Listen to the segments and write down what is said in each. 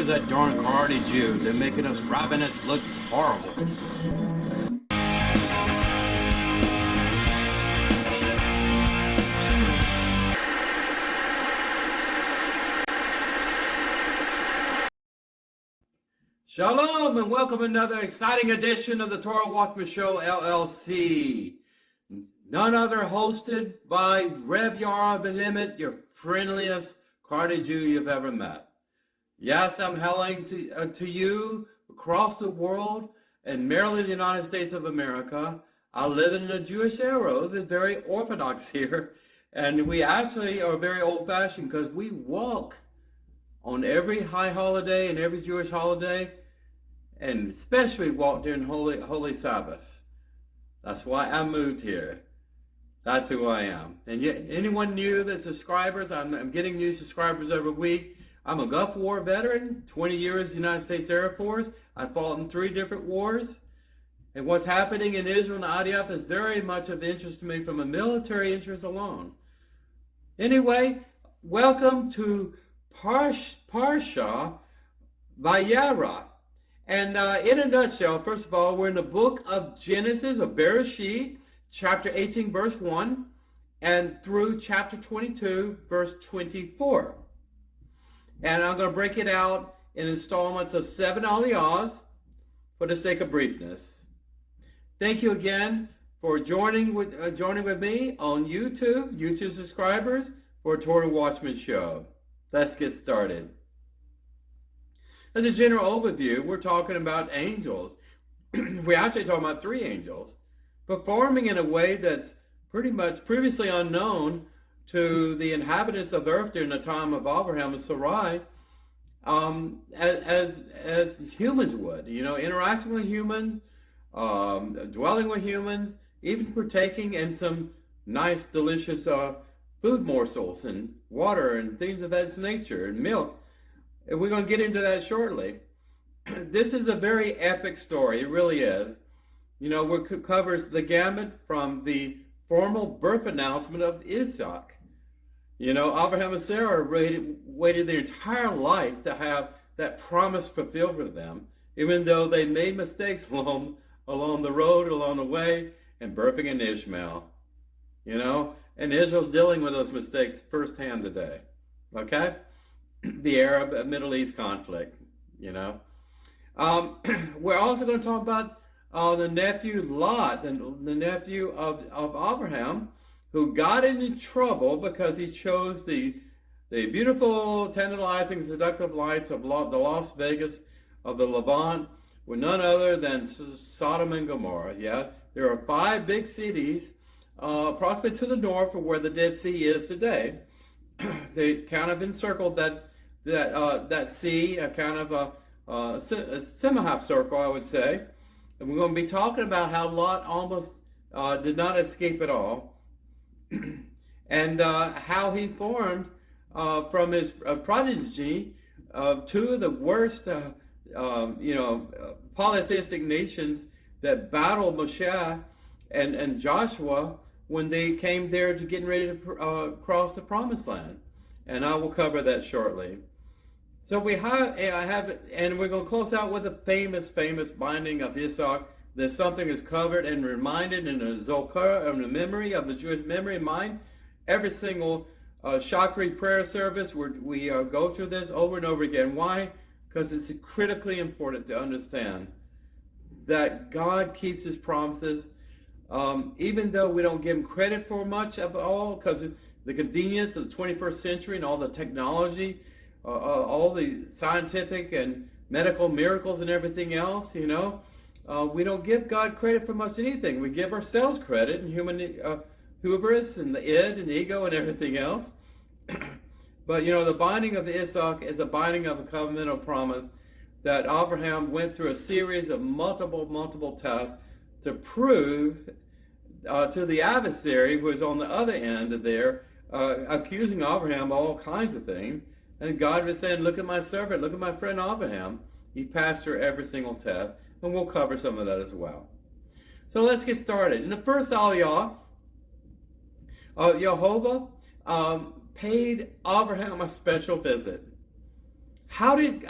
is that darn karate Jew. They're making us rabbinites look horrible. Shalom and welcome to another exciting edition of the Torah Watchman Show, LLC. None other hosted by Vayeira, ben-Emmett, your friendliest karate Jew you've ever met. Yes, I'm hailing to you across the world and merely the United States of America. I live in a Jewish era. It's very orthodox here. And we actually are very old-fashioned because we walk on every high holiday and every Jewish holiday, and especially walk during Holy Sabbath. That's why I moved here. That's who I am. And yet, anyone new that's subscribers, I'm getting new subscribers every week. I'm a Gulf War veteran, 20 years in the United States Air Force. I fought in 3 different wars. And what's happening in Israel and IDF is very much of interest to me from a military interest alone. Anyway, welcome to Parshah, Vayeira. And in a nutshell, first of all, we're in the book of Genesis, of Bereshit, chapter 18, verse 1, and through chapter 22, verse 24. And I'm going to break it out in installments of 7 aliyahs for the sake of briefness. Thank you again for joining with me on YouTube subscribers for a Torah Watchman Show. Let's get started. As a general overview, we're talking about angels. We're actually talking about 3 angels performing in a way that's pretty much previously unknown to the inhabitants of earth during the time of Abraham and Sarai, as humans would, interacting with humans, dwelling with humans, even partaking in some nice, delicious food morsels and water and things of that nature and milk. And we're going to get into that shortly. This is a very epic story. It really is. It covers the gamut from the formal birth announcement of Isaac. Abraham and Sarah waited their entire life to have that promise fulfilled for them, even though they made mistakes along the road, along the way, and birthing an Ishmael. And Israel's dealing with those mistakes firsthand today. Okay? The Arab Middle East conflict, We're also going to talk about the nephew Lot, the nephew of Abraham, who got into trouble because he chose the beautiful, tantalizing, seductive lights of the Las Vegas of the Levant with none other than Sodom and Gomorrah. Yes, there are 5 big cities approximately to the north of where the Dead Sea is today. They kind of encircled that sea, a kind of a semi-half circle, I would say. And we're going to be talking about how Lot almost did not escape at all, and how he formed from his prodigy 2 of the worst, polytheistic nations that battled Moshe and Joshua when they came there to getting ready to cross the Promised Land. And I will cover that shortly. So and we're going to close out with a famous binding of Isaac. There's something that's covered and reminded in the Zokar, in the memory of the Jewish memory and mind. Every single Shakri prayer service, we go through this over and over again. Why? Because it's critically important to understand that God keeps His promises, even though we don't give Him credit for much of all, because of the convenience of the 21st century and all the technology, all the scientific and medical miracles and everything else, we don't give God credit for much anything. We give ourselves credit and human hubris and the id and ego and everything else. But, the binding of the Isaac is a binding of a covenantal promise that Abraham went through a series of multiple tests to prove to the adversary who was on the other end of there, accusing Abraham of all kinds of things. And God was saying, look at my servant, look at my friend Abraham. He passed through every single test, and we'll cover some of that as well. So let's get started. In the first aliyah, Jehovah paid Abraham a special visit. How did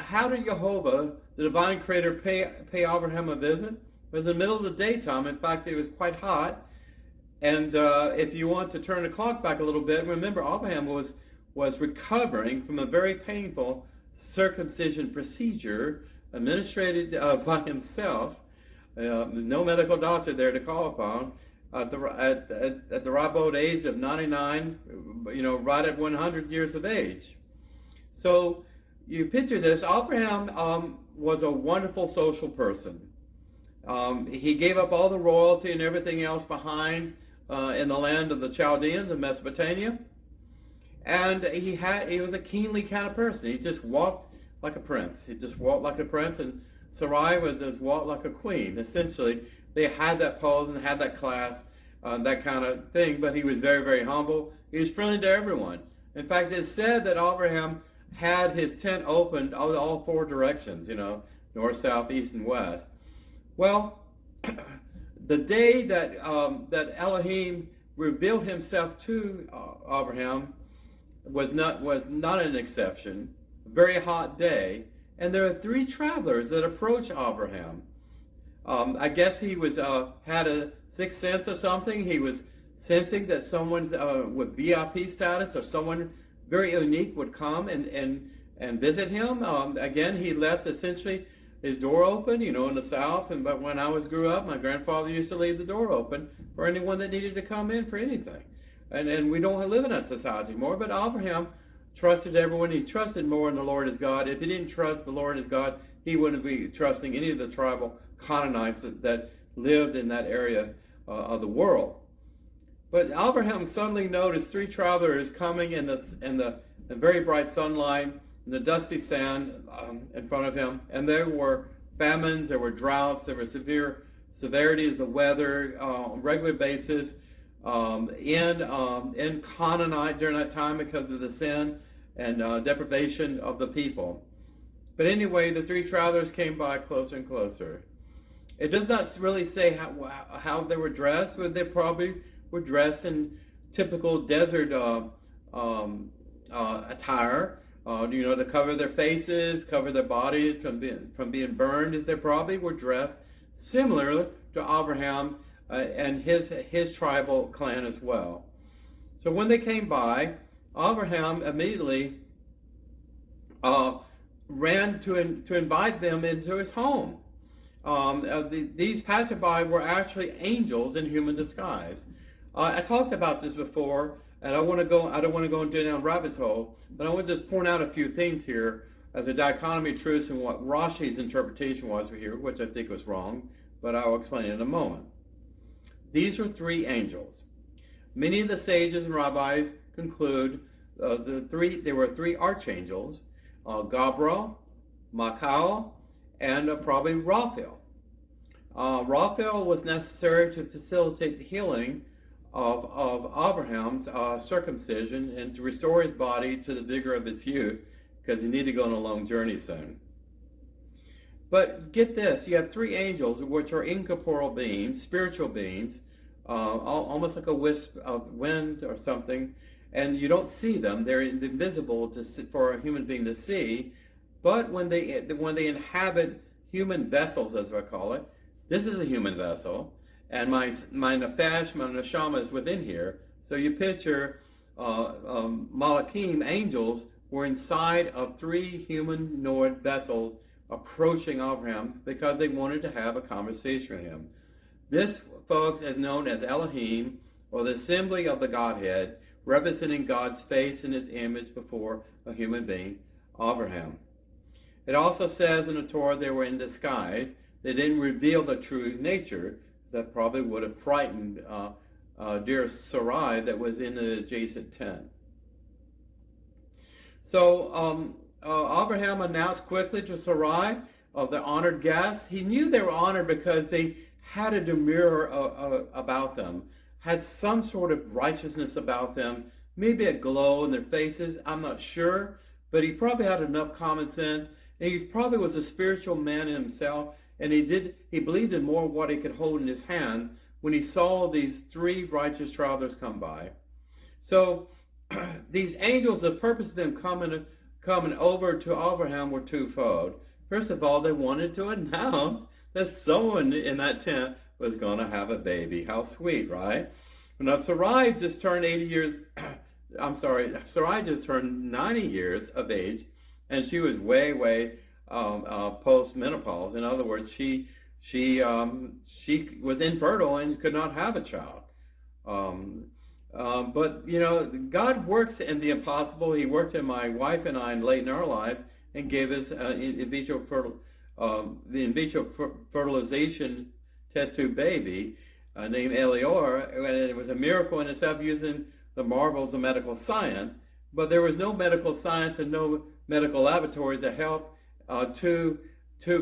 Jehovah, the divine creator, pay Abraham a visit? It was in the middle of the daytime. In fact, it was quite hot. And if you want to turn the clock back a little bit, remember Abraham was recovering from a very painful circumcision procedure administered by himself. No medical doctor there to call upon. At the ripe old age of 99, right at 100 years of age. So you picture this. Abraham was a wonderful social person. He gave up all the royalty and everything else behind in the land of the Chaldeans in Mesopotamia. And he was a kingly kind of person. He just walked like a prince. And Sarai just walked like a queen. Essentially, they had that pose and had that class, that kind of thing, but he was very, very humble. He was friendly to everyone. In fact, it's said that Abraham had his tent opened all four directions, north, south, east, and west. Well, the day that Elohim revealed himself to Abraham was not an exception. A very hot day, and there are three travelers that approach Abraham. I guess he was had a sixth sense or something. He was sensing that someone with VIP status or someone very unique would come and visit him. Again, he left essentially his door open, in the South. But when I grew up, my grandfather used to leave the door open for anyone that needed to come in for anything. And we don't live in that society anymore. But Abraham trusted everyone. He trusted more in the Lord as God. If he didn't trust the Lord as God, he wouldn't be trusting any of the tribal Canaanites that lived in that area of the world. But Abraham suddenly noticed three travelers coming in the very bright sunlight, in the dusty sand in front of him. And there were famines, there were droughts, there were severity of the weather on a regular basis in Canaanite during that time because of the sin and deprivation of the people. But anyway, the three travelers came by closer and closer. It does not really say how they were dressed, but they probably were dressed in typical desert attire, to cover their faces, cover their bodies from being burned. They probably were dressed similar to Abraham and his tribal clan as well. So when they came by, Abraham immediately ran to invite them into his home. These passerby were actually angels in human disguise. I talked about this before, and I don't want to go into down rabbit's hole, but I want to just point out a few things here as a dichotomy of truths and what Rashi's interpretation was here, which I think was wrong, but I'll explain in a moment. These are three angels. Many of the sages and rabbis conclude there were three archangels, Gabriel, Michael, and probably Raphael. Raphael was necessary to facilitate the healing of Abraham's circumcision and to restore his body to the vigor of his youth, because he needed to go on a long journey soon. But get this, you have three angels, which are incorporeal beings, spiritual beings, almost like a wisp of wind or something, and you don't see them. They're invisible for a human being to see. But when they inhabit human vessels, as I call it, this is a human vessel, and my nefesh, my neshama is within here. So you picture Malachim, angels, were inside of three humanoid vessels approaching Abraham because they wanted to have a conversation with him. This, folks, is known as Elohim, or the assembly of the Godhead, representing God's face and his image before a human being, Abraham. It also says in the Torah they were in disguise. They didn't reveal the true nature. That probably would have frightened dear Sarai that was in the adjacent tent. So Abraham announced quickly to Sarai, the honored guests. He knew they were honored because they had a demure about them, had some sort of righteousness about them, maybe a glow in their faces, I'm not sure, but he probably had enough common sense, and he probably was a spiritual man in himself, and he believed in more what he could hold in his hand when he saw these three righteous travelers come by. So these angels, the purpose of them coming over to Abraham were twofold. First of all, they wanted to announce that someone in that tent was going to have a baby. How sweet, right? Now, Sarai just turned 80 years, Sarai just turned 90 years of age, and she was way post-menopause. In other words, she was infertile and could not have a child. But, God works in the impossible. He worked in my wife and I late in our lives and gave us the in vitro fertilization test tube baby named Elior, and it was a miracle in itself using the marvels of medical science. But there was no medical science and no medical laboratories to help two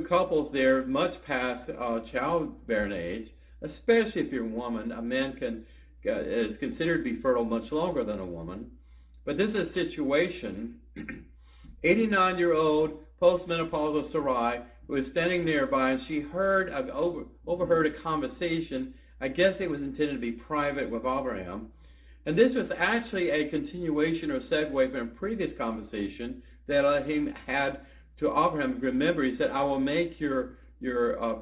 couples there much past childbearing age, especially if you're a woman. A man is considered to be fertile much longer than a woman. But this is a situation, 89-year-old postmenopausal Sarai who was standing nearby, and she overheard a conversation. I guess it was intended to be private with Abraham. And this was actually a continuation or segue from a previous conversation that Elohim had to Abraham. Remember, he said, I will make your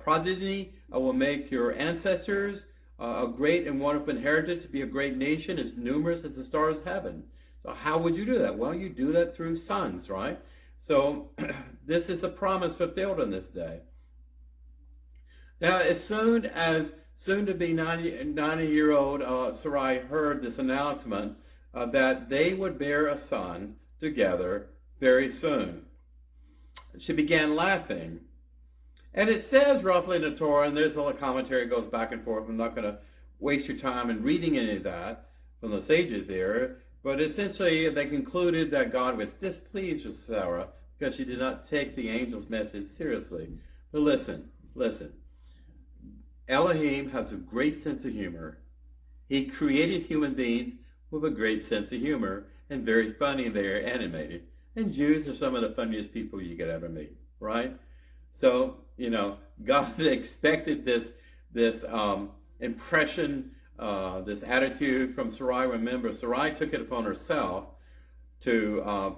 progeny, I will make your ancestors a great and wonderful inheritance, be a great nation, as numerous as the stars of heaven. So how would you do that? Well, you do that through sons, right? So this is a promise fulfilled on this day. Now, as soon as soon-to-be 90-year-old Sarai heard this announcement that they would bear a son together very soon, she began laughing. And it says roughly in the Torah, and there's a little commentary that goes back and forth. I'm not going to waste your time in reading any of that from the sages there. But essentially, they concluded that God was displeased with Sarah because she did not take the angel's message seriously. But listen. Elohim has a great sense of humor. He created human beings with a great sense of humor and very funny and very animated. And Jews are some of the funniest people you could ever meet, right? So, God expected this impression, this attitude from Sarai. Remember, Sarai took it upon herself to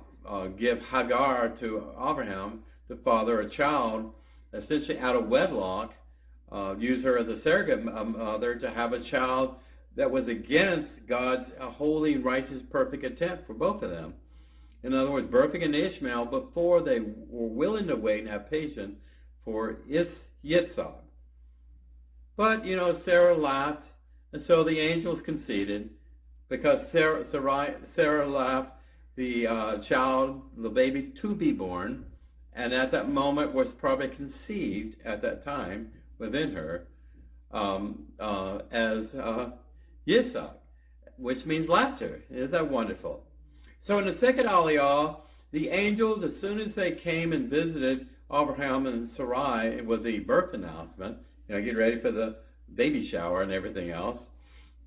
give Hagar to Abraham to father a child, essentially out of wedlock, use her as a surrogate mother to have a child that was against God's holy, righteous, perfect intent for both of them. In other words, birthing an Ishmael before they were willing to wait and have patience for Yitzhak. But, Sarah laughed, and so the angels conceded, because Sarah laughed, the child, the baby to be born, and at that moment was probably conceived at that time within her as Yitzhak, which means laughter. Isn't that wonderful? So in the second Aliyah, the angels, as soon as they came and visited Abraham and Sarai with the birth announcement, get ready for the baby shower and everything else.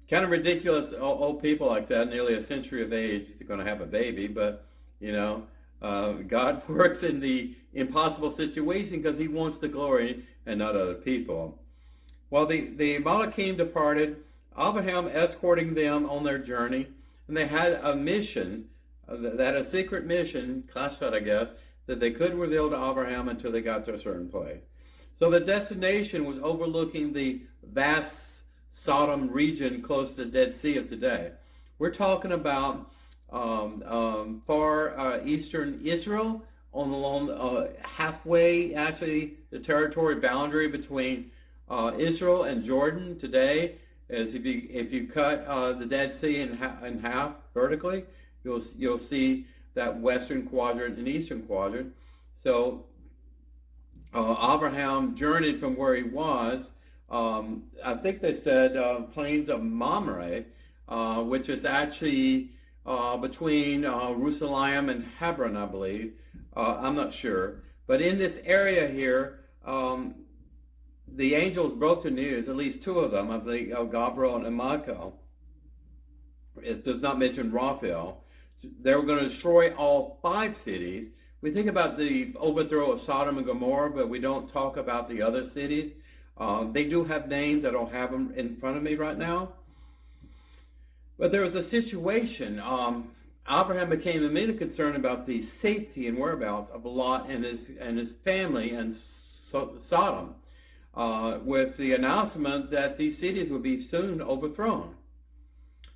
Kind of ridiculous, old people like that, nearly a century of age, is going to have a baby, but, God works in the impossible situation because he wants the glory and not other people. While the Malachim departed, Abraham escorting them on their journey, and they had a mission, a secret mission, classified, I guess, that they couldn't reveal to Abraham until they got to a certain place. So the destination was overlooking the vast Sodom region close to the Dead Sea of today. We're talking about far eastern Israel, along halfway, actually, the territory boundary between Israel and Jordan today. As if you cut the Dead Sea in half vertically, you'll see that western quadrant and eastern quadrant. So Abraham journeyed from where he was. I think they said plains of Mamre, which is actually between Jerusalem and Hebron, I believe. I'm not sure. But in this area here, the angels broke the news, at least two of them, I believe, Gabriel and Michael. It does not mention Raphael. They were going to destroy all 5 cities. We think about the overthrow of Sodom and Gomorrah, but we don't talk about the other cities. They do have names. I don't have them in front of me right now. But there was a situation. Abraham became immediately concerned about the safety and whereabouts of Lot and his family and Sodom, with the announcement that these cities would be soon overthrown.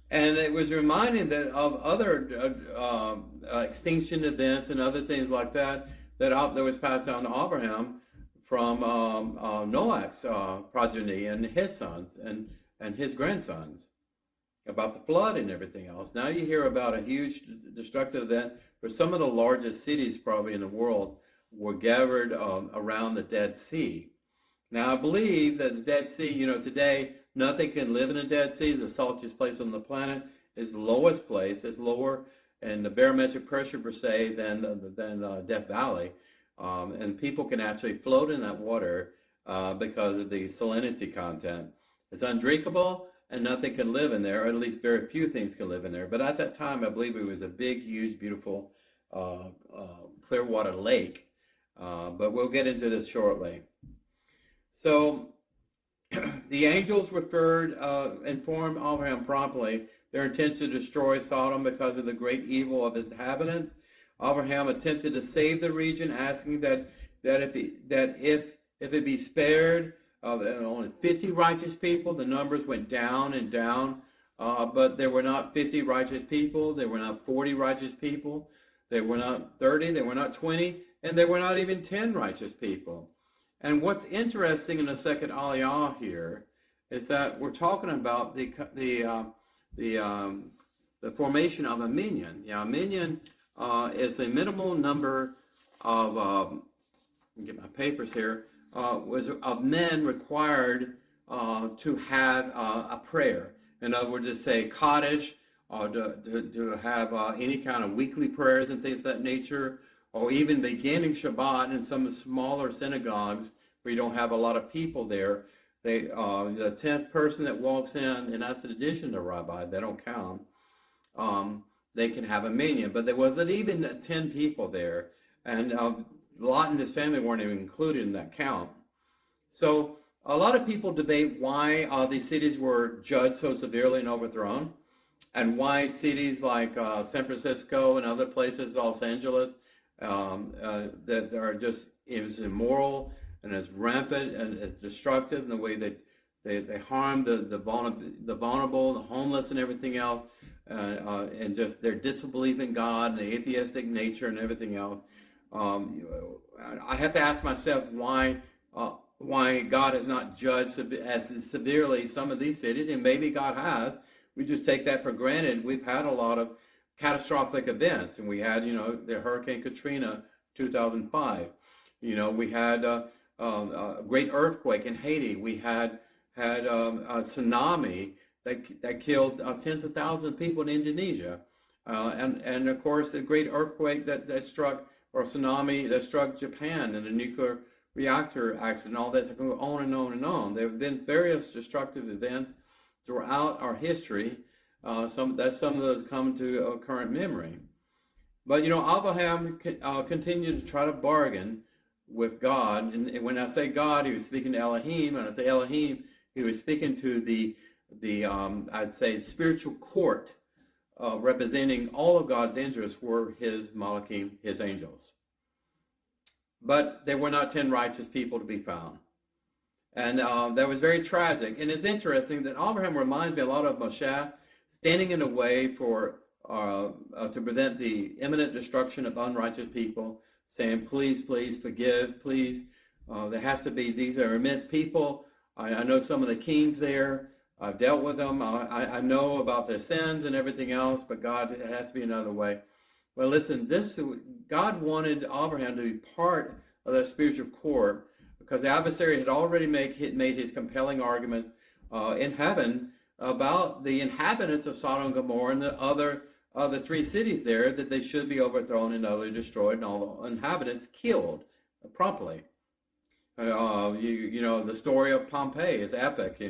And it was reminding that of other extinction events and other things like that that was passed down to Abraham from Noah's progeny and his sons and his grandsons, about the flood and everything else. Now you hear about a huge destructive event where some of the largest cities probably in the world were gathered around the Dead Sea. Now I believe that the Dead Sea, today nothing can live in the Dead Sea. It's the saltiest place on the planet. It's the lowest place. It's lower in the barometric pressure per se than Death Valley. And people can actually float in that water because of the salinity content. It's undrinkable, and nothing can live in there, or at least very few things can live in there. But at that time, I believe it was a big, huge, beautiful, clear water lake. But we'll get into this shortly. So the angels informed Abraham promptly their intention to destroy Sodom because of the great evil of its inhabitants. Abraham attempted to save the region, asking that if it be spared, only 50 righteous people. The numbers went down and down, but there were not 50 righteous people. There were not 40 righteous people. There were not 30. There were not 20, and there were not even 10 righteous people. And what's interesting in the second aliyah here is that we're talking about the formation of a minyan. Yeah, a minyan is a minimal number of. Let me get my papers here. Was of men required to have a prayer. In other words, to say Kaddish, or to have any kind of weekly prayers and things of that nature, or even beginning Shabbat in some smaller synagogues where you don't have a lot of people there. The 10th person that walks in, and that's in addition to rabbi, they don't count, they can have a minyan. But there wasn't even 10 people there. And Lot and his family weren't even included in that count. So a lot of people debate why these cities were judged so severely and overthrown, and why cities like San Francisco and other places, Los Angeles, that are just as immoral and as rampant and as destructive in the way that they harm the vulnerable, the homeless, and everything else, and just their disbelief in God and the atheistic nature and everything else. I have to ask myself why God has not judged as severely some of these cities, and maybe God has. We just take that for granted. We've had a lot of catastrophic events, and we had, the Hurricane Katrina, 2005. We had a great earthquake in Haiti. We had a tsunami that killed tens of thousands of people in Indonesia, and of course a great earthquake that struck, or tsunami that struck Japan, and a nuclear reactor accident. All that can go on and on and on. There have been various destructive events throughout our history. Some of those come to current memory. But Abraham continued to try to bargain with God, and when I say God, he was speaking to Elohim. When I say Elohim, he was speaking to the I'd say spiritual court, representing all of God's interests were his Malachim, his angels. But there were not 10 righteous people to be found. And that was very tragic. And it's interesting that Abraham reminds me a lot of Moshe standing in the way to prevent the imminent destruction of unrighteous people, saying, please, please forgive, please. There has to be, these are immense people. I know some of the kings there. I've dealt with them. I know about their sins and everything else, but God, it has to be another way. Well, listen, God wanted Abraham to be part of that spiritual court, because the adversary had already made his compelling arguments in heaven about the inhabitants of Sodom and Gomorrah and the other 3 cities there, that they should be overthrown and utterly destroyed, and all the inhabitants killed promptly. The story of Pompeii is epic.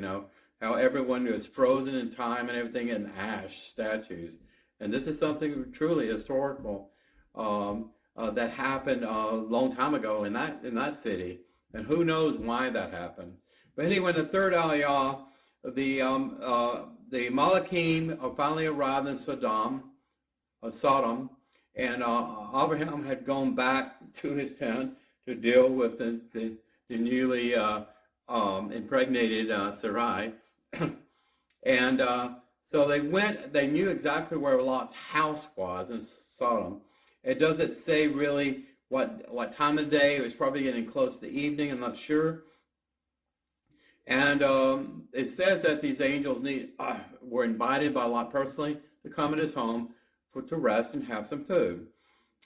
How everyone was frozen in time and everything, in ash statues. And this is something truly historical that happened a long time ago in that city. And who knows why that happened. But anyway, the third aliyah, the Malachim finally arrived in Sodom. Sodom, and Abraham had gone back to his tent to deal with the newly impregnated Sarai. And so they went, they knew exactly where Lot's house was in Sodom. It doesn't say really what time of day. It was probably getting close to evening, I'm not sure. And it says that these angels were invited by Lot personally to come in his home to rest and have some food.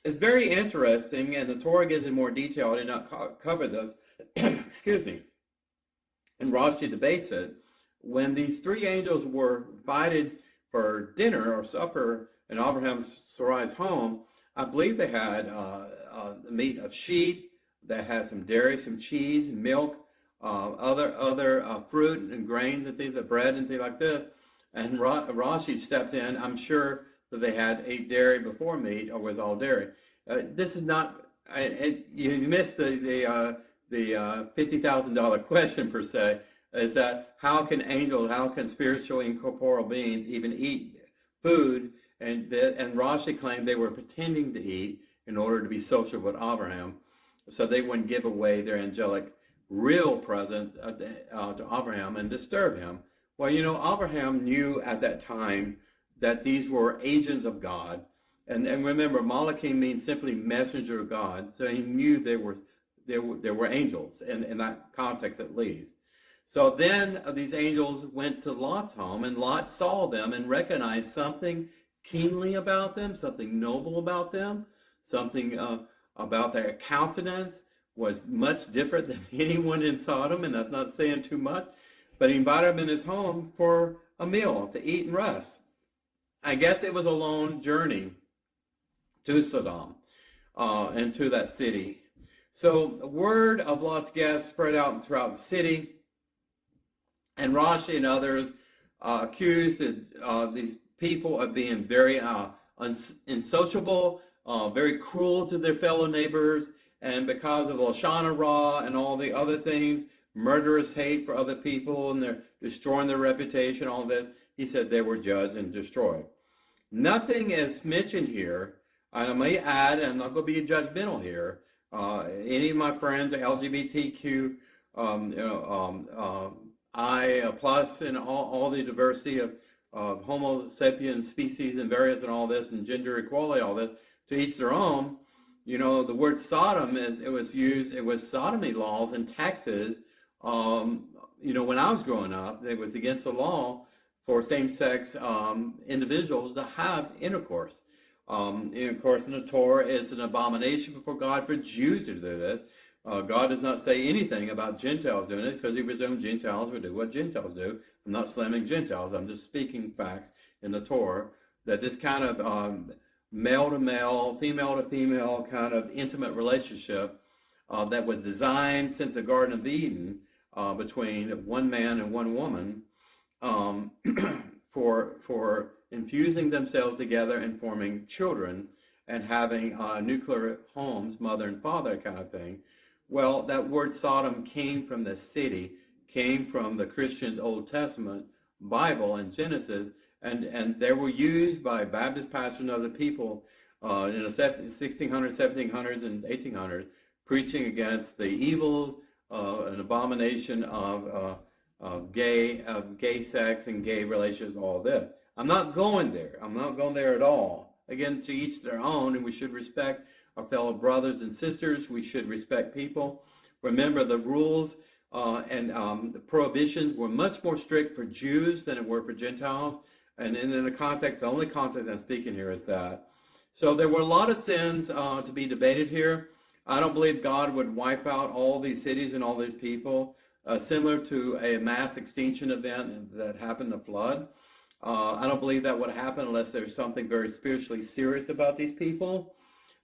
It's very interesting, and the Torah gives it more detail. I did not cover this. Excuse me. And Rashi debates it. When these three angels were invited for dinner or supper in Abraham's Sarai's home, I believe they had the meat of sheep, they had some dairy, some cheese, milk, other fruit and grains and things, bread and things like this. And Rashi stepped in. I'm sure that they had ate dairy before meat, or was all dairy. This is not. You missed the $50,000 question per se. Is that how can spiritual incorporeal beings even eat food? And Rashi claimed they were pretending to eat in order to be social with Abraham, so they wouldn't give away their angelic real presence to Abraham and disturb him. Well, Abraham knew at that time that these were agents of God, and remember, Malachim means simply messenger of God, so he knew there were angels in that context at least. So then these angels went to Lot's home, and Lot saw them and recognized something keenly about them, something noble about them, something about their countenance was much different than anyone in Sodom, and that's not saying too much, but he invited him in his home for a meal, to eat and rest. I guess it was a long journey to Sodom and to that city. So word of Lot's guests spread out throughout the city, and Rashi and others accused these people of being very unsociable, very cruel to their fellow neighbors, and because of Lashon Hara and all the other things, murderous hate for other people, and they're destroying their reputation, all that, he said they were judged and destroyed. Nothing is mentioned here, and I may add, and I'm not going to be judgmental here, any of my friends are LGBTQ, I plus, and all the diversity of Homo sapiens species and variants and all this, and gender equality, all this, to each their own. The word Sodom, it was sodomy laws in Texas. When I was growing up, it was against the law for same-sex individuals to have intercourse. Intercourse in the Torah is an abomination before God for Jews to do this. God does not say anything about Gentiles doing it, because he presumed Gentiles would do what Gentiles do. I'm not slamming Gentiles. I'm just speaking facts in the Torah, that this kind of male to male, female to female kind of intimate relationship that was designed since the Garden of Eden between one man and one woman for infusing themselves together and forming children and having nuclear homes, mother and father kind of thing. Well, that word Sodom came from the city, came from the Christians' Old Testament Bible in Genesis, and they were used by Baptist pastors and other people in the 1600s, 1700s, and 1800s, preaching against the evil and abomination of gay sex and gay relations, all this. I'm not going there. I'm not going there at all. Again, to each their own, and we should respect our fellow brothers and sisters. We should respect people. Remember, the rules and the prohibitions were much more strict for Jews than it were for Gentiles. And in the context, the only context I'm speaking here is that. So there were a lot of sins to be debated here. I don't believe God would wipe out all these cities and all these people, similar to a mass extinction event that happened in the flood. I don't believe that would happen unless there's something very spiritually serious about these people.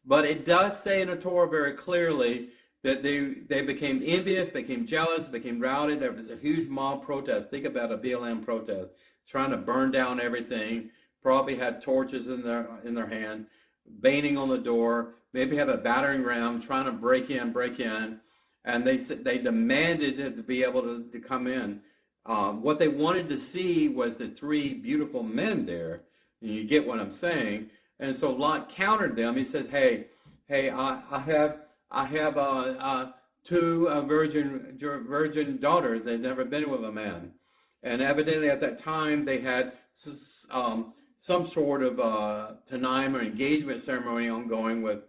But it does say in the Torah very clearly that they became envious, became jealous, became rowdy. There was a huge mob protest. Think about a BLM protest, trying to burn down everything. Probably had torches in their hand, banging on the door. Maybe have a battering ram, trying to break in. And they demanded to be able to come in. What they wanted to see was the three beautiful men there. And you get what I'm saying. And so Lot countered them. He says, hey, I have two virgin daughters. They've never been with a man. And evidently at that time they had some sort of tanaim or engagement ceremony ongoing with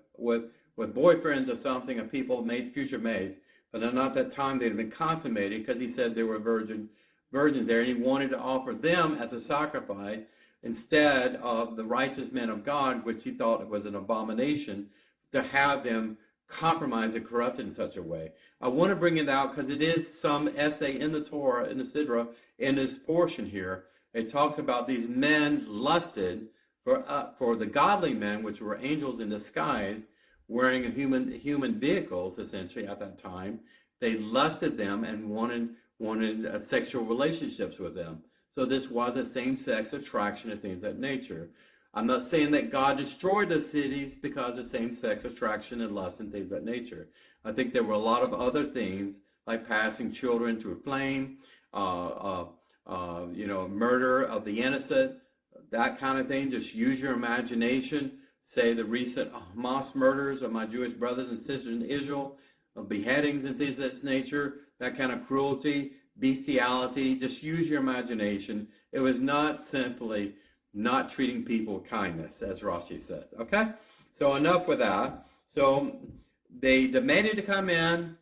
boyfriends or something, of people, maids, future maids. But not that time they'd been consummated, because he said there were virgins there, and he wanted to offer them as a sacrifice instead of the righteous men of God, which he thought was an abomination to have them compromised and corrupted in such a way. I want to bring it out because it is some essay in the Torah, in the Sidra, in this portion here. It talks about these men lusted for the godly men, which were angels in disguise, wearing human vehicles, essentially, at that time. They lusted them and wanted sexual relationships with them. So this was a same-sex attraction and things of that nature. I'm not saying that God destroyed the cities because of same-sex attraction and lust and things of that nature. I think there were a lot of other things, like passing children to a flame, murder of the innocent, that kind of thing. Just use your imagination. Say the recent Hamas murders of my Jewish brothers and sisters in Israel, beheadings and things of that nature, that kind of cruelty, bestiality. Just use your imagination. It was not simply not treating people with kindness, as Rashi said. Okay? So enough with that. So they demanded to come in.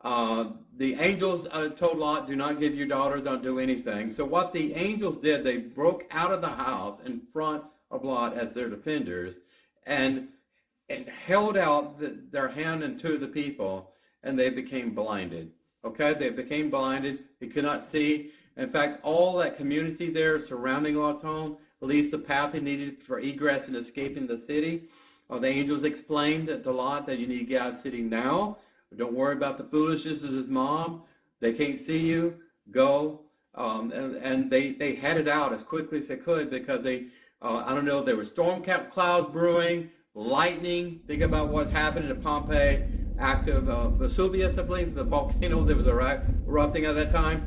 The angels told Lot, do not give your daughters, don't do anything. So what the angels did, they broke out of the house in front of Lot as their defenders and held out their hand unto the people, and they became blinded. Okay? They became blinded. They could not see. In fact, all that community there surrounding Lot's home, at least the path they needed for egress and escaping the city, the angels explained to Lot that you need to get out of the city now. Don't worry about the foolishness of his mom. They can't see you. Go. And they headed out as quickly as they could, because I don't know, there were storm clouds brewing, lightning. Think about what's happening in Pompeii. Active Vesuvius, I believe, the volcano that was erupting at that time.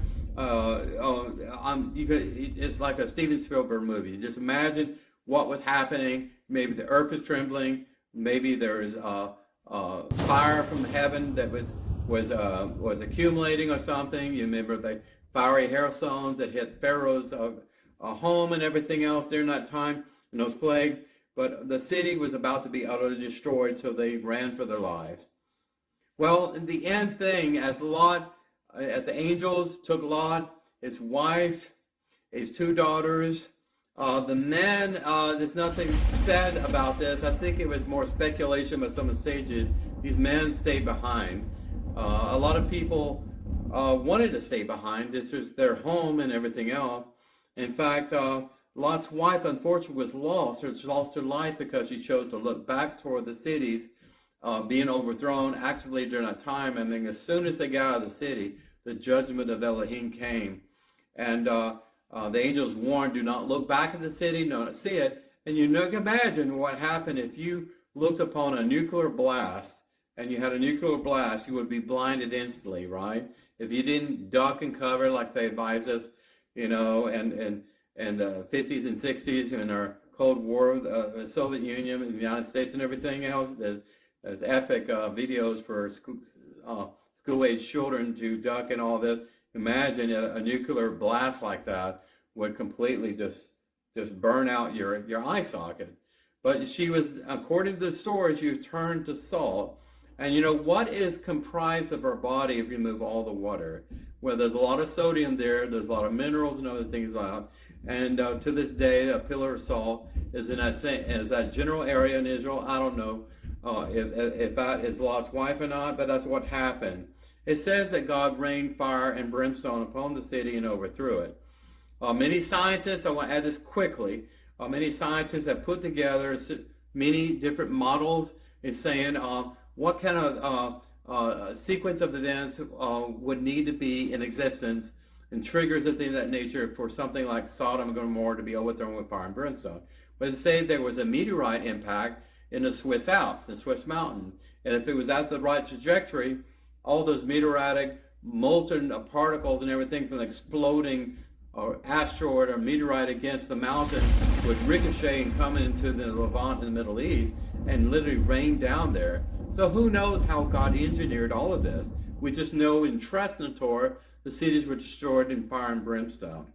It's like a Steven Spielberg movie. Just imagine what was happening. Maybe the earth was trembling. Maybe there was fire from heaven that was accumulating or something. You remember the fiery hailstones that hit Pharaoh's home and everything else during that time, and those plagues. But the city was about to be utterly destroyed, so they ran for their lives. Well, in the end thing, as the angels took Lot, his wife, his two daughters, the men, there's nothing said about this. I think it was more speculation by some of the sages. These men stayed behind. A lot of people wanted to stay behind. This was their home and everything else. In fact, Lot's wife, unfortunately, was lost. She lost her life because she chose to look back toward the cities being overthrown actively during that time. And then as soon as they got out of the city, the judgment of Elohim came. And the angels warned, do not look back at the city, do not see it. And you can imagine what happened if you looked upon a nuclear blast, and you had a nuclear blast, you would be blinded instantly, right? If you didn't duck and cover like they advised us, and the 50s and 60s in our Cold War, the Soviet Union and the United States and everything else, there's epic videos for school-age children to duck and all this. Imagine a nuclear blast like that would completely just burn out your eye socket. But she was, according to the story, she was turned to salt. And what is comprised of our body if you remove all the water? Well, there's a lot of sodium there. There's a lot of minerals and other things like that. And to this day, a pillar of salt is in that general area in Israel. I don't know if that is Lot's wife or not, but that's what happened. It says that God rained fire and brimstone upon the city and overthrew it. Many scientists, I want to add this quickly, many scientists have put together many different models in saying what kind of sequence of events would need to be in existence and triggers and things of that nature for something like Sodom and Gomorrah to be overthrown with fire and brimstone. But it said there was a meteorite impact in the Swiss Alps, the Swiss mountain. And if it was at the right trajectory, all those meteoritic molten particles and everything from the exploding asteroid or meteorite against the mountain would ricochet and come into the Levant in the Middle East and literally rain down there. So who knows how God engineered all of this? We just know in trust in the Torah, the cities were destroyed in fire and brimstone.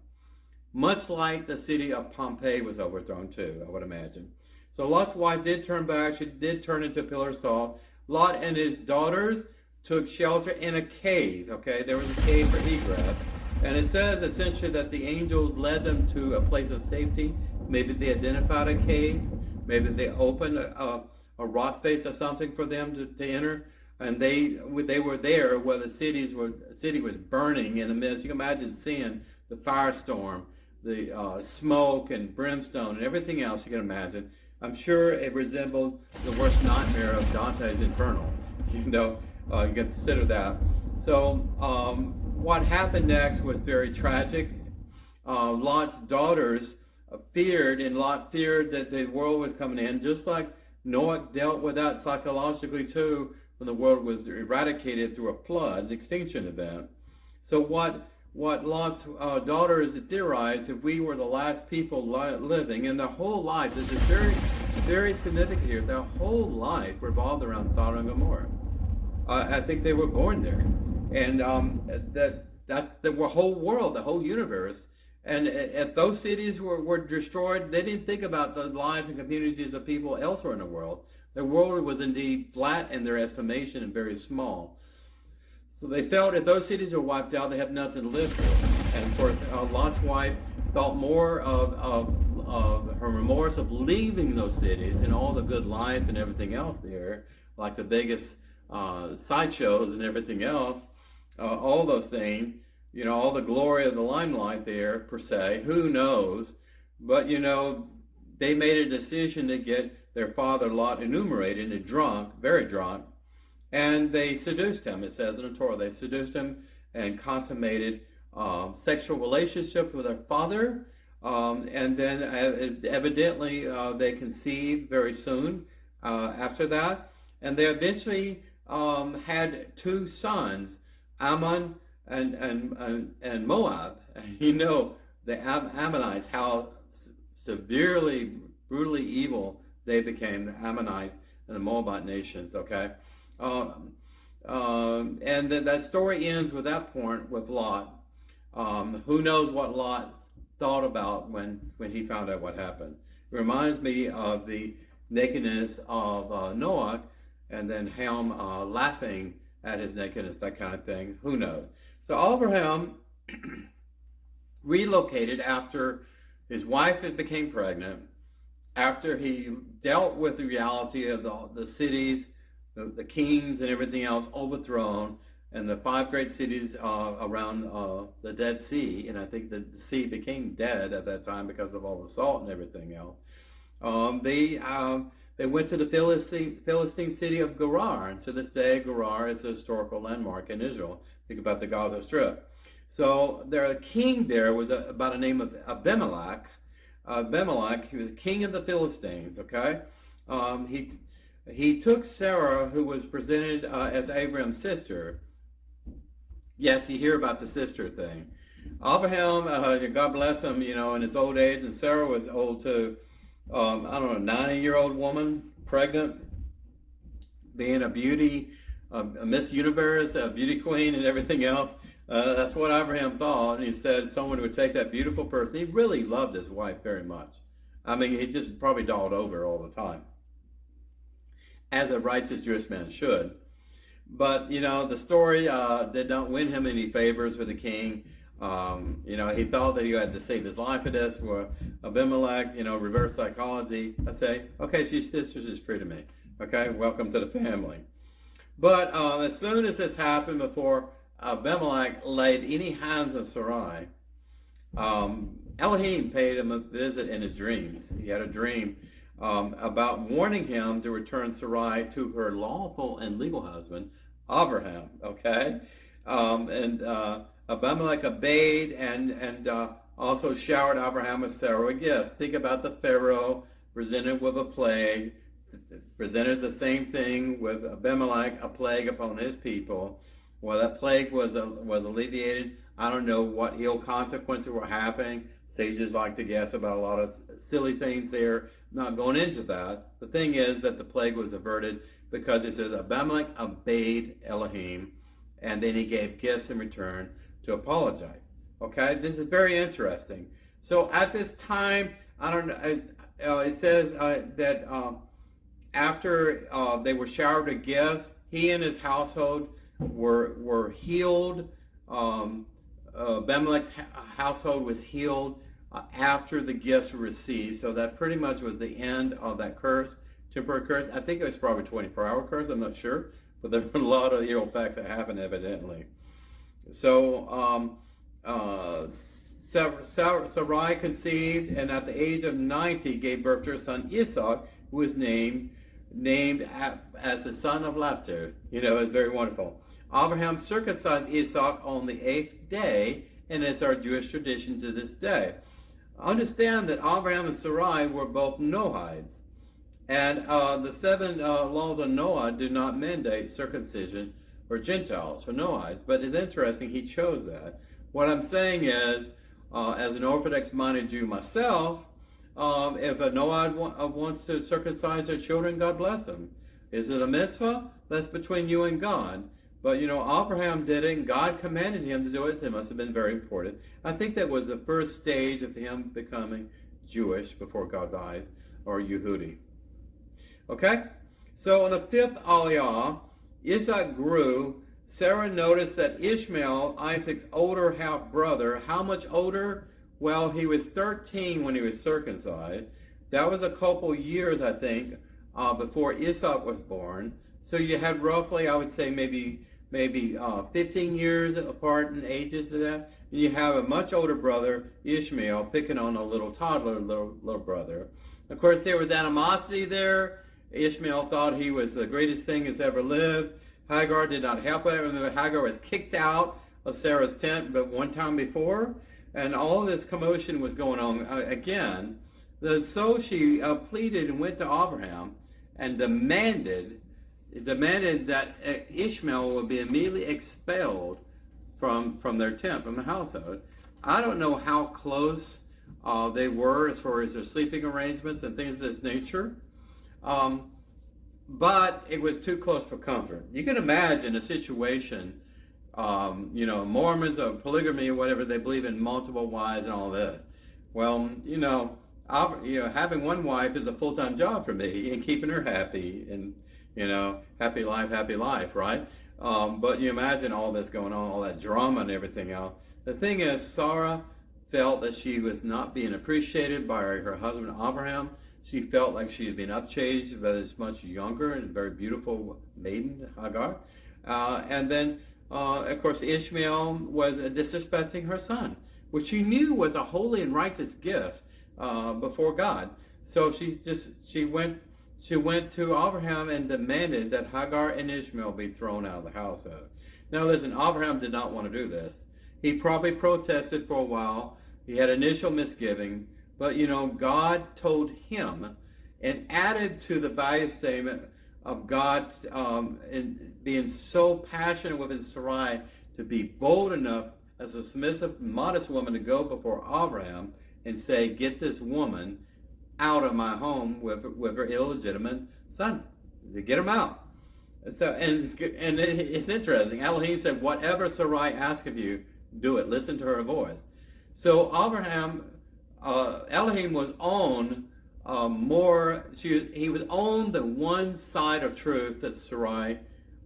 Much like the city of Pompeii was overthrown too, I would imagine. So Lot's wife did turn back. She did turn into a pillar of salt. Lot and his daughters took shelter in a cave. Okay, there was a cave for egress. And it says essentially that the angels led them to a place of safety. Maybe they identified a cave. Maybe they opened a rock face or something for them to enter. And they were there where the city was burning in the midst. You can imagine seeing the firestorm, the smoke and brimstone and everything else you can imagine. I'm sure it resembled the worst nightmare of Dante's Inferno. You can consider that. So what happened next was very tragic. Lot's daughters feared, and Lot feared that the world was coming in, just like Noah dealt with that psychologically too, when the world was eradicated through a flood, an extinction event. So what Lot's daughters theorized, if we were the last people living, and their whole life, this is very, very significant here, their whole life revolved around Sodom and Gomorrah. I think they were born there. And that's the whole world, the whole universe. And if those cities were destroyed, they didn't think about the lives and communities of people elsewhere in the world. The world was indeed flat in their estimation and very small. So they felt if those cities are wiped out, they have nothing to live for. And of course, Lot's wife thought more of her remorse of leaving those cities and all the good life and everything else there, like the Vegas sideshows and everything else, all those things, all the glory of the limelight there, per se, who knows? But, they made a decision to get their father Lot enumerated and drunk, very drunk, and they seduced him. It says in the Torah, they seduced him and consummated sexual relationship with their father, and then evidently they conceived very soon after that, and they eventually had two sons, Ammon and Moab. The Ammonites, how severely, brutally evil they became, the Ammonites and the Moabite nations, okay? And then that story ends with that point with Lot. Who knows what Lot thought about when he found out what happened. It reminds me of the nakedness of Noah, and then Ham laughing at his nakedness, that kind of thing. Who knows? So Abraham relocated after his wife became pregnant, after he dealt with the reality of the cities, the kings and everything else overthrown, and the 5 great cities around the Dead Sea. And I think the sea became dead at that time because of all the salt and everything else. They went to the Philistine city of Gerar, and to this day, Gerar is a historical landmark in Israel. Think about the Gaza Strip. So their king there was by the name of Abimelech. Abimelech, he was the king of the Philistines, okay? He took Sarah, who was presented as Abraham's sister. Yes, you hear about the sister thing. Abraham, God bless him, in his old age, and Sarah was old too. 90-year-old woman, pregnant, being a beauty, a Miss Universe, a beauty queen, and everything else. That's what Abraham thought, and he said someone would take that beautiful person. He really loved his wife very much. I mean, he just probably dolled over her all the time, as a righteous Jewish man should. But, the story did not win him any favors with the king. He thought that he had to save his life for this. For Abimelech, reverse psychology. I say, okay, she's sister, she's free to me. Okay, welcome to the family. But as soon as this happened, before Abimelech laid any hands on Sarai, Elohim paid him a visit in his dreams. He had a dream about warning him to return Sarai to her lawful and legal husband, Abraham. Okay, Abimelech obeyed and also showered Abraham with Sarah gifts. Think about the Pharaoh presented with a plague, presented the same thing with Abimelech, a plague upon his people. Well, that plague was alleviated. I don't know what ill consequences were happening. Sages like to guess about a lot of silly things there. Not going into that. The thing is that the plague was averted because it says Abimelech obeyed Elohim, and then he gave gifts in return to apologize. Okay, this is very interesting. So at this time, I don't know. It says that after they were showered with gifts, he and his household were healed. Abimelech's household was healed after the gifts were received. So that pretty much was the end of that curse, temporary curse. I think it was probably a 24-hour curse. I'm not sure, but there were a lot of evil facts that happened evidently. So Sarai conceived, and at the age of 90 gave birth to her son Isaac, who was named as the son of laughter. You know, it's very wonderful. Abraham circumcised Isaac on the 8th day, and it's our Jewish tradition to this day. Understand that Abraham and Sarai were both Noahides, and the 7 laws of Noah do not mandate circumcision for Gentiles, for Noahides, but it's interesting he chose that. What I'm saying is, as an Orthodox-minded Jew myself, if a Noahide wants to circumcise their children, God bless them. Is it a mitzvah? That's between you and God. But, you know, Abraham did it, and God commanded him to do it, so it must have been very important. I think that was the first stage of him becoming Jewish before God's eyes, or Yehudi. Okay? So on the 5th Aliyah, Isaac grew. Sarah noticed that Ishmael, Isaac's older half-brother, how much older? Well, he was 13 when he was circumcised. That was a couple years, I think, before Isaac was born. So you had roughly, I would say, maybe 15 years apart in ages to that. And you have a much older brother, Ishmael, picking on a little toddler, little brother. Of course, there was animosity there. Ishmael thought he was the greatest thing that's ever lived. Hagar did not help it. Remember, Hagar was kicked out of Sarah's tent but one time before. And all of this commotion was going on again. So she pleaded and went to Abraham and demanded that Ishmael would be immediately expelled from their tent, from the household. I don't know how close they were as far as their sleeping arrangements and things of this nature. But it was too close for comfort. You can imagine a situation, Mormons or polygamy or whatever, they believe in multiple wives and all this. Well, having one wife is a full-time job for me, and keeping her happy, and happy life, right? But you imagine all this going on, all that drama and everything else. The thing is, Sarah felt that she was not being appreciated by her husband Abraham. She felt like she had been upchanged by this much younger and very beautiful maiden, Hagar. And then, of course, Ishmael was disrespecting her son, which she knew was a holy and righteous gift before God. So she went to Abraham and demanded that Hagar and Ishmael be thrown out of the household. Now listen, Abraham did not want to do this. He probably protested for a while. He had initial misgiving, but God told him and added to the value statement of God in being so passionate with his Sarai to be bold enough as a submissive, modest woman to go before Abraham and say, get this woman out of my home with her illegitimate son. To get him out. So and it's interesting. Elohim said, whatever Sarai asks of you, do it. Listen to her voice. So Elohim was on he was on the one side of truth that Sarai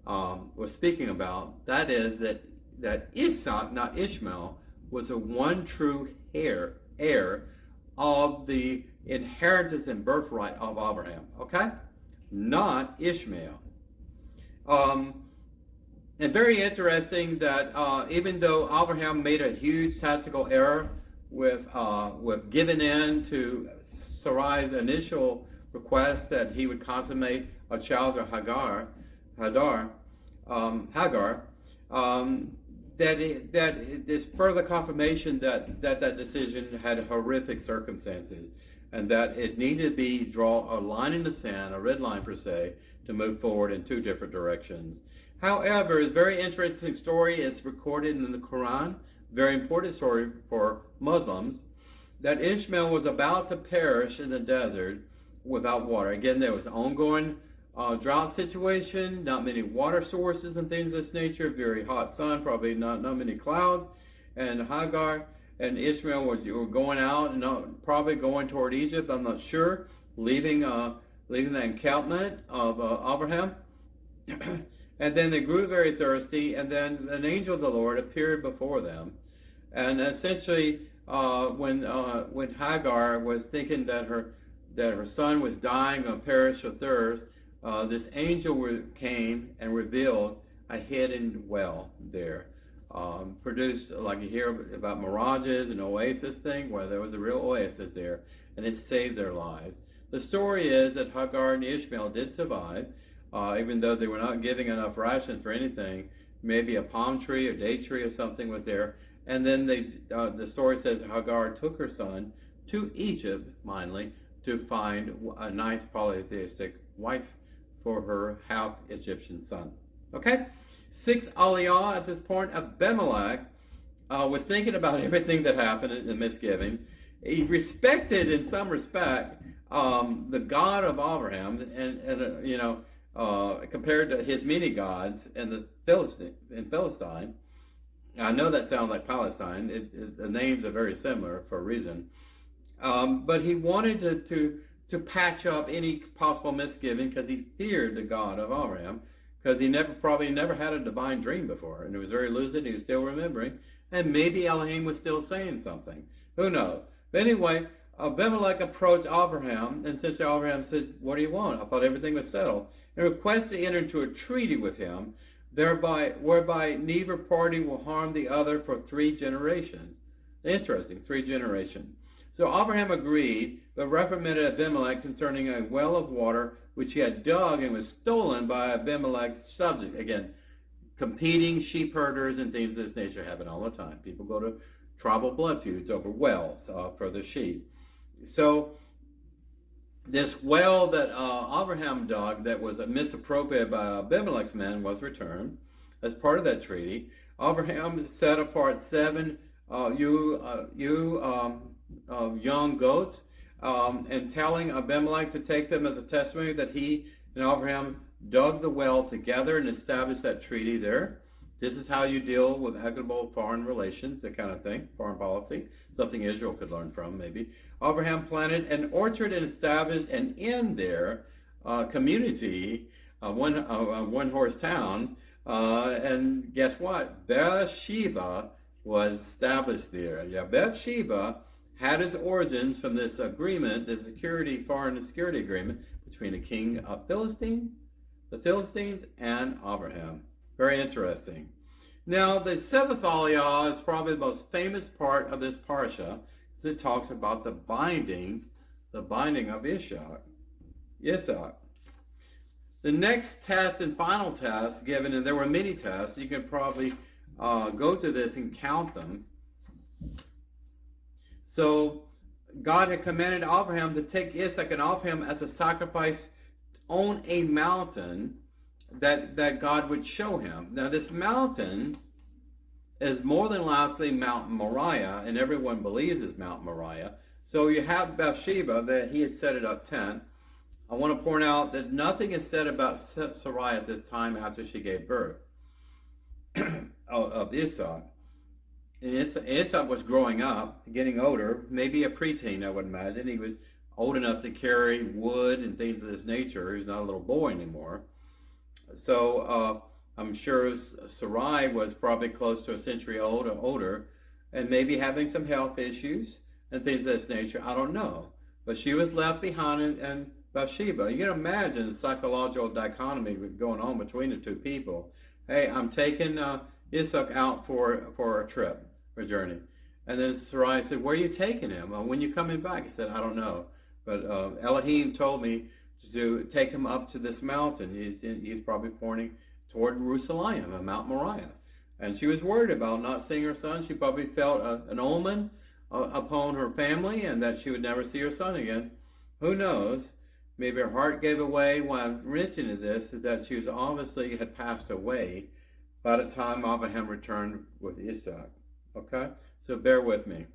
was speaking about. That is that Isaac, not Ishmael, was the one true heir of the inheritance and birthright of Abraham. Okay? Not Ishmael. And very interesting that even though Abraham made a huge tactical error with giving in to Sarai's initial request that he would consummate a child of Hagar, that is further confirmation that decision had horrific circumstances, and that it needed to draw a line in the sand, a red line per se, to move forward in two different directions. However, it's a very interesting story. It's recorded in the Quran very important story for Muslims, that Ishmael was about to perish in the desert without water. Again, there was an ongoing drought situation, not many water sources and things of this nature, very hot sun, probably not many clouds. And Hagar and Ishmael were going out and probably going toward Egypt, I'm not sure, leaving the encampment of Abraham. And then they grew very thirsty, and then an angel of the Lord appeared before them. And essentially, when Hagar was thinking that her son was dying of perish of thirst, this angel came and revealed a hidden well there. Produced, like you hear about mirages and oasis thing, where there was a real oasis there, and it saved their lives. The story is that Hagar and Ishmael did survive, even though they were not giving enough rations for anything. Maybe a palm tree or date tree or something was there. And then the story says Hagar took her son to Egypt, mindly, to find a nice polytheistic wife for her half-Egyptian son. Okay? 6 Aliyah at this point. Abimelech was thinking about everything that happened in the misgiving. He respected, in some respect, the God of Abraham, and compared to his many gods in Philistine. I know that sounds like Palestine. The names are very similar for a reason. But he wanted to patch up any possible misgiving because he feared the God of Abraham, because he probably never had a divine dream before, and it was very lucid. He was still remembering, and maybe Elohim was still saying something. Who knows? But anyway, Abimelech approached Abraham, and since Abraham said, "What do you want?" I thought everything was settled, and requested to enter into a treaty with him, whereby neither party will harm the other for 3 generations. Interesting, 3 generations. So Abraham agreed, but reprimanded Abimelech concerning a well of water which he had dug and was stolen by Abimelech's subject. Again, competing sheep herders and things of this nature happen all the time. People go to tribal blood feuds over wells for the sheep. So this well that Abraham dug that was misappropriated by Abimelech's men was returned as part of that treaty. Abraham set apart 7 young goats, and telling Abimelech to take them as a testimony that he and Abraham dug the well together and established that treaty there. This is how you deal with equitable foreign relations, that kind of thing, foreign policy, something Israel could learn from, maybe. Abraham planted an orchard and established an inn there, community, one-horse town, and guess what? Beersheba was established there. Yeah, Beersheba had its origins from this agreement, the foreign security agreement between the king of the Philistines, and Abraham. Very interesting. Now, the 7th Aliyah is probably the most famous part of this Parshah, because it talks about the binding of Isaac. The next test and final test given, and there were many tests, you can probably go to this and count them. So God had commanded Abraham to take Isaac and offer him as a sacrifice on a mountain that God would show him. Now this mountain is more than likely Mount Moriah, and everyone believes is Mount Moriah. So you have Bathsheba, that he had set it up tent. I want to point out that nothing is said about Sarai at this time after she gave birth of Isaac. And Isaac was growing up, getting older, maybe a preteen, I would imagine. He was old enough to carry wood and things of this nature. He's not a little boy anymore. So I'm sure Sarai was probably close to a century old or older, and maybe having some health issues and things of this nature. I don't know. But she was left behind in Bathsheba. You can imagine the psychological dichotomy going on between the two people. Hey, I'm taking Isaac out for a trip, for a journey. And then Sarai said, "Where are you taking him? When are you coming back?" He said, "I don't know. But Elohim told me to take him up to this mountain." He's probably pointing toward Jerusalem, and Mount Moriah. And she was worried about not seeing her son. She probably felt an omen upon her family, and that she would never see her son again. Who knows? Maybe her heart gave away when I'm mentioning this, that she was obviously had passed away by the time Abraham returned with Isaac. Okay? So bear with me.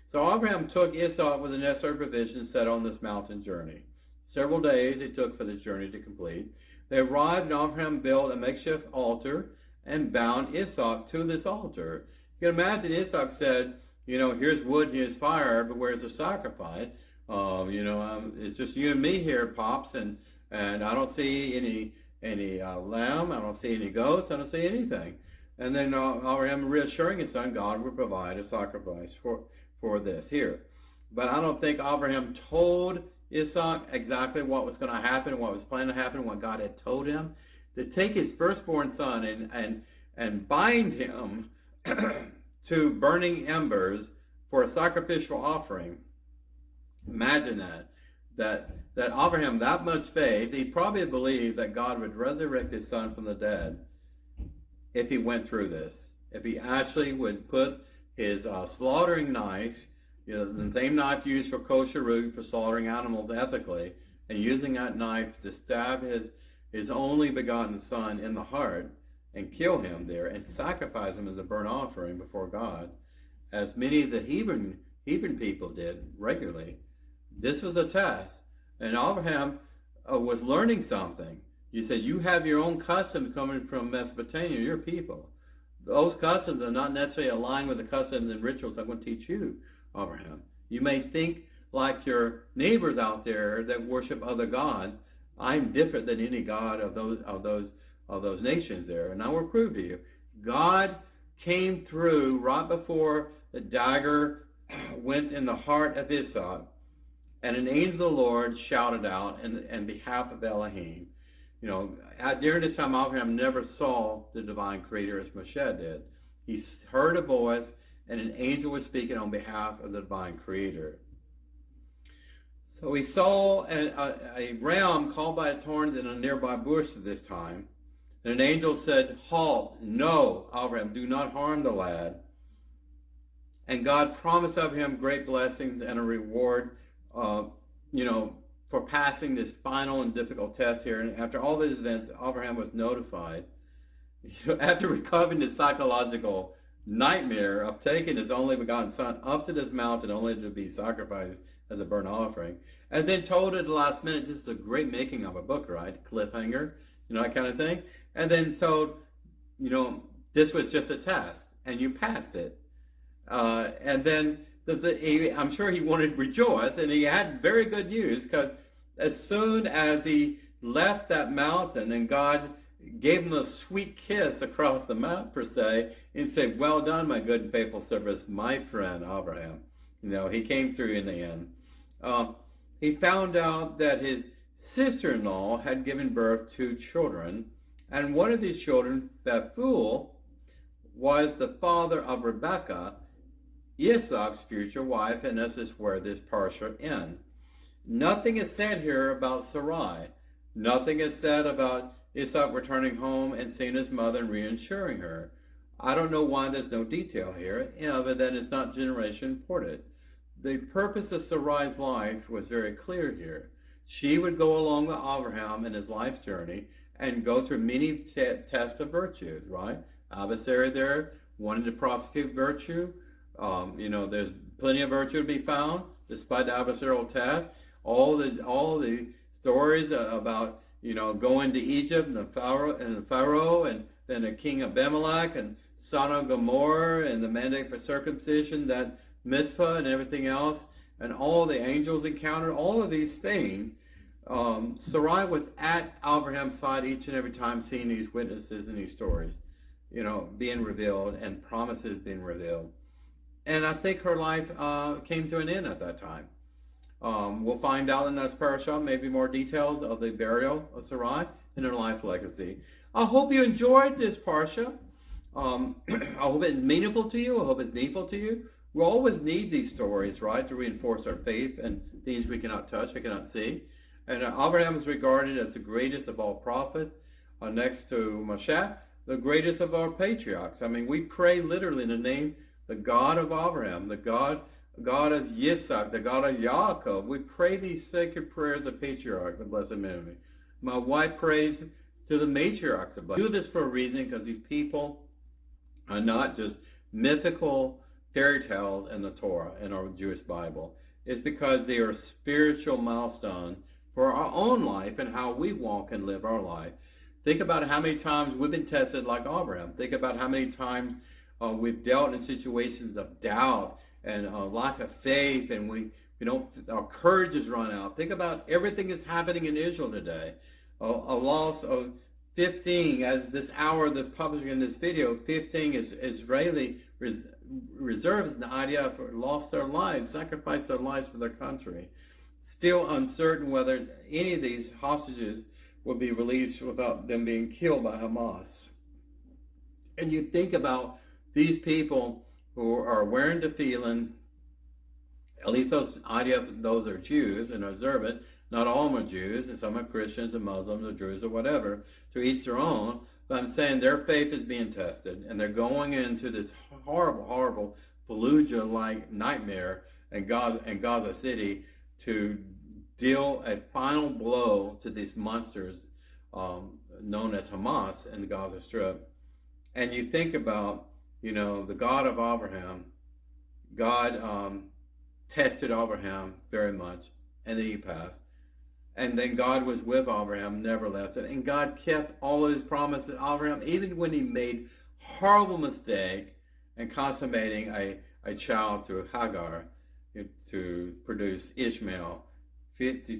So Abraham took Esau with the necessary provisions set on this mountain journey. Several days it took for this journey to complete. They arrived, and Abraham built a makeshift altar and bound Esau to this altar. You can imagine Esau said, here's wood, here's fire, but where's the sacrifice? It's just you and me here, Pops, and I don't see any lamb, I don't see any goats, I don't see anything. And then Abraham reassuring his son, God will provide a sacrifice for this here. But I don't think Abraham told Esau exactly what was going to happen, what was planning to happen, what God had told him. To take his firstborn son and bind him to burning embers for a sacrificial offering. Imagine that Abraham, that much faith, he probably believed that God would resurrect his son from the dead if he went through this. If he actually would put his slaughtering knife, the same knife used for kosher root for slaughtering animals ethically, and using that knife to stab his only begotten son in the heart and kill him there and sacrifice him as a burnt offering before God, as many of the Hebrew people did regularly. This was a test, and Abraham was learning something. You said you have your own customs coming from Mesopotamia, your people. Those customs are not necessarily aligned with the customs and rituals I'm going to teach you, Abraham. You may think like your neighbors out there that worship other gods. I'm different than any god of those nations there, and I will prove to you. God came through right before the dagger went in the heart of Esau, and an angel of the Lord shouted out in behalf of Elohim. During this time, Abraham never saw the divine creator as Moshe did. He heard a voice, and an angel was speaking on behalf of the divine creator. So he saw a ram called by its horns in a nearby bush at this time. And an angel said, "Halt, no, Abraham, do not harm the lad." And God promised Abraham great blessings and a reward, for passing this final and difficult test here. And after all these events, Abraham was notified, after recovering the psychological nightmare of taking his only begotten son up to this mountain only to be sacrificed as a burnt offering, and then told at the last minute, this is a great making of a book, right? Cliffhanger, that kind of thing. And then told, this was just a test, and you passed it. And then I'm sure he wanted to rejoice, and he had very good news, because as soon as he left that mountain and God gave him a sweet kiss across the mouth, per se, and said, "Well done, my good and faithful servant, my friend Abraham." He came through in the end. He found out that his sister-in-law had given birth to children, and one of these children, Bethuel, was the father of Rebekah, Isaac's future wife, and this is where this Parshah ends. Nothing is said here about Sarai. Nothing is said about Isaac returning home and seeing his mother and reassuring her. I don't know why there's no detail here, other than it's not generation important. The purpose of Sarai's life was very clear here. She would go along with Abraham in his life's journey and go through many tests of virtues, right? Adversary there wanted to prosecute virtue. There's plenty of virtue to be found despite the adversarial test. All the stories about going to Egypt and the Pharaoh and then the king of Abimelech and Sodom and Gomorrah and the mandate for circumcision, that mitzvah and everything else, and all the angels encountered, all of these things. Sarai was at Abraham's side each and every time, seeing these witnesses and these stories, being revealed and promises being revealed. And I think her life came to an end at that time. We'll find out in this Parashat maybe more details of the burial of Sarai and her life legacy. I hope you enjoyed this Parshah. I hope it's meaningful to you. I hope it's needful to you. We always need these stories, right, to reinforce our faith and things we cannot touch, we cannot see. And Abraham is regarded as the greatest of all prophets, next to Moshe, the greatest of our patriarchs. I mean, we pray literally in the name, the God of Abraham, the God of Yitzhak, the God of Yaakov. We pray these sacred prayers of patriarchs, the blessed memory. My wife prays to the matriarchs of blessed. We do this for a reason, because these people are not just mythical fairy tales in the Torah, in our Jewish Bible, is because they are spiritual milestones for our own life and how we walk and live our life. Think about how many times we've been tested like Abraham. Think about how many times we've dealt in situations of doubt and lack of faith, and our courage has run out. Think about everything that's happening in Israel today. A loss of 15, as this hour the publishing in this video, 15 is Israeli reserves, the idea for lost their lives, sacrificed their lives for their country. Still uncertain whether any of these hostages will be released without them being killed by Hamas. And you think about these people who are wearing tefillin, at least those are Jews and observant. Not all of them are Jews, and some are Christians and Muslims or Jews or whatever, to each their own. But I'm saying their faith is being tested, and they're going into this horrible, horrible Fallujah-like nightmare in Gaza City to deal a final blow to these monsters known as Hamas in the Gaza Strip. And you think about, the God of Abraham. God tested Abraham very much, and then he passed. And then God was with Abraham, never left him. And God kept all of his promises to Abraham, even when he made horrible mistake in consummating a child through Hagar to produce Ishmael.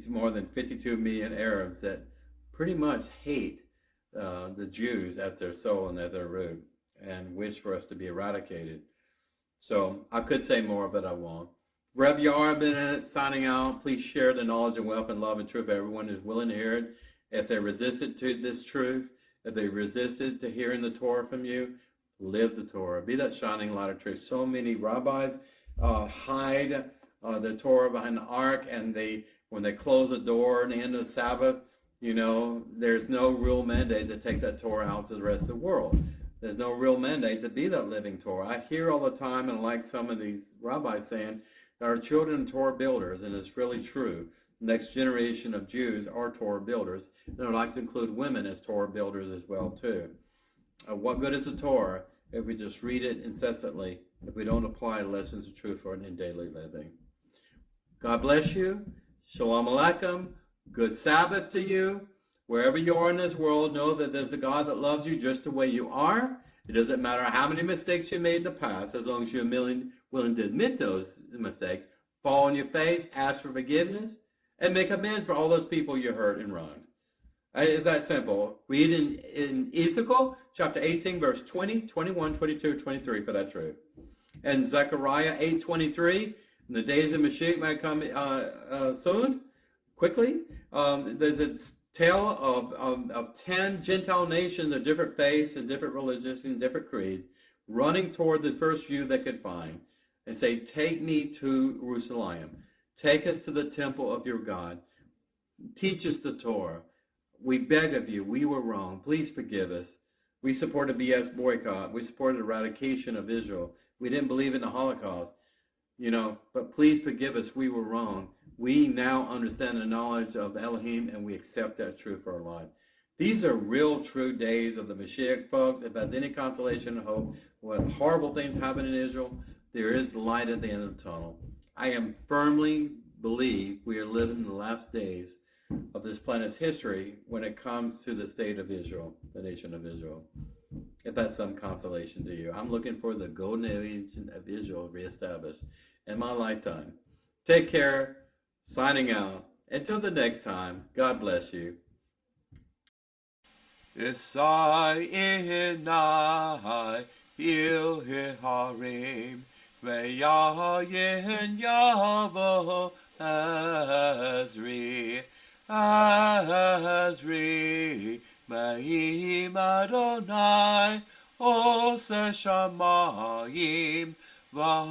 More than 52 million Arabs that pretty much hate the Jews at their soul and at their root and wish for us to be eradicated. So I could say more, but I won't. Reb Vayeira, ben-Emmett, signing out. Please share the knowledge and wealth and love and truth. Everyone is willing to hear it. If they resisted to this truth, if they resisted to hearing the Torah from you, live the Torah. Be that shining light of truth. So many rabbis hide the Torah behind the ark, and when they close the door at the end of the Sabbath, there's no real mandate to take that Torah out to the rest of the world. There's no real mandate to be that living Torah. I hear all the time, and like some of these rabbis saying, our children are Torah builders, and it's really true. The next generation of Jews are Torah builders, and I'd like to include women as Torah builders as well, too. What good is the Torah if we just read it incessantly, if we don't apply lessons of truth for it in daily living? God bless you. Shalom Aleichem. Good Sabbath to you. Wherever you are in this world, know that there's a God that loves you just the way you are. It doesn't matter how many mistakes you made in the past, as long as you're willing to admit those mistakes, fall on your face, ask for forgiveness, and make amends for all those people you hurt and wronged. It's that simple. Read in Ezekiel chapter 18, verse 20, 21, 22, 23 for that truth. And Zechariah 8:23, in the days of Mashiach might come soon, quickly. There's a tale of 10 Gentile nations of different faiths and different religions and different creeds running toward the first Jew they could find and say, take me to Jerusalem. Take us to the temple of your God. Teach us the Torah. We beg of you. We were wrong. Please forgive us. We supported BS boycott. We supported eradication of Israel. We didn't believe in the Holocaust. But please forgive us. We were wrong. We now understand the knowledge of Elohim, and we accept that truth for our life. These are real, true days of the Mashiach, folks. If there's any consolation and hope, when horrible things happen in Israel, there is light at the end of the tunnel. I am firmly believe we are living in the last days of this planet's history when it comes to the state of Israel, the nation of Israel. If that's some consolation to you, I'm looking for the golden age of Israel reestablished in my lifetime. Take care. Signing out. Until the next time, God bless you. Isai inai il harim ve'yayin yavo azri ma'im Adonai ose shamayim v'horat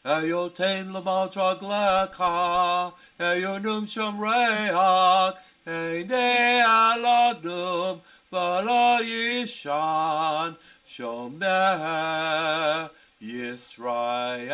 Eyoten l'mal traglecha, eyonum shomreach, einei aladum, v'la yishan, shomer Yisrael.